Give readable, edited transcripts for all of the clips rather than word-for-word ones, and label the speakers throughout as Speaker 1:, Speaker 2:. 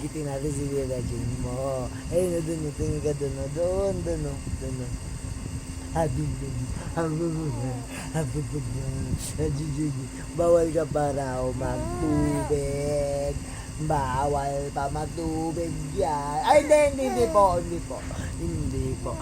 Speaker 1: Gigitin natin si Tita Ching mo. Ayun na dun, tingin ka dun, doon, dun. Bawal ka pa raw magtubig. Bawal pa magtubig yan. Ay, hindi po. Aray ko. Hindi po.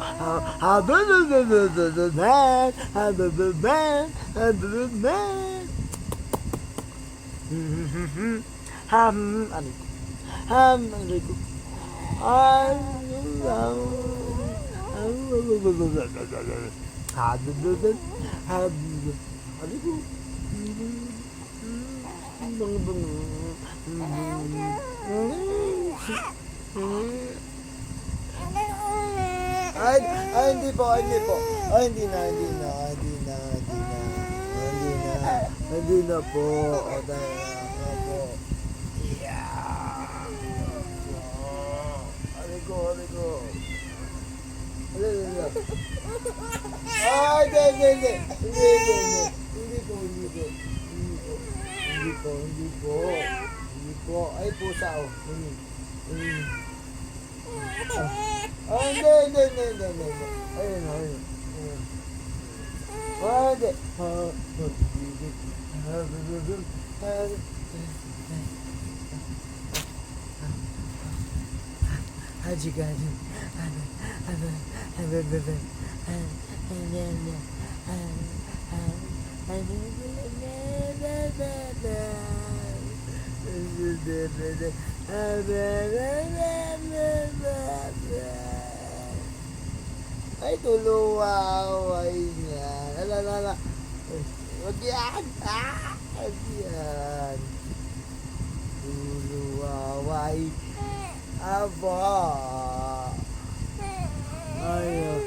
Speaker 1: Hindi na po. Aray ko. Hindi po. Ay, pusa oh. Hindi. Ayun. Ay, tuluwaway niya. Alala. Wag yan. Wag yan. Tuluwaway. Aba. Ayun.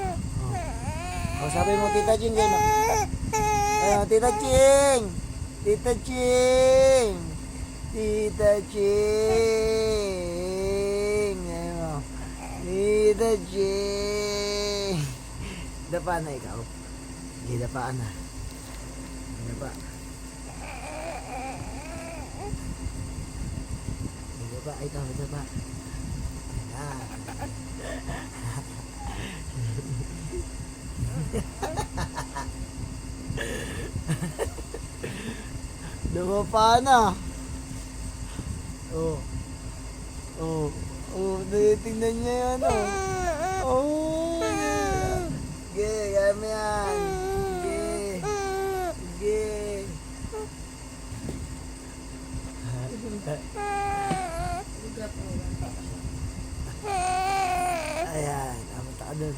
Speaker 1: Sabi mo, Tita Ching, gano'n. Ayun, Tita Ching. Ayun. Tita Ching. Dapa na ikaw. Hindi, dapaan na. Dapa. Ikaw, dapa. Dumapa na. Tingnan niya yan, kaya mo yan. Ayan, taka dun.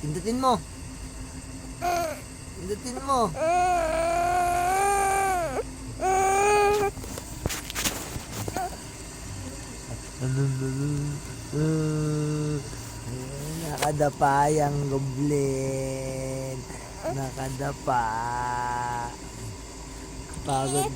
Speaker 1: Pindutin mo. Nakadapa yung goblin. Nakadapa. Pagod.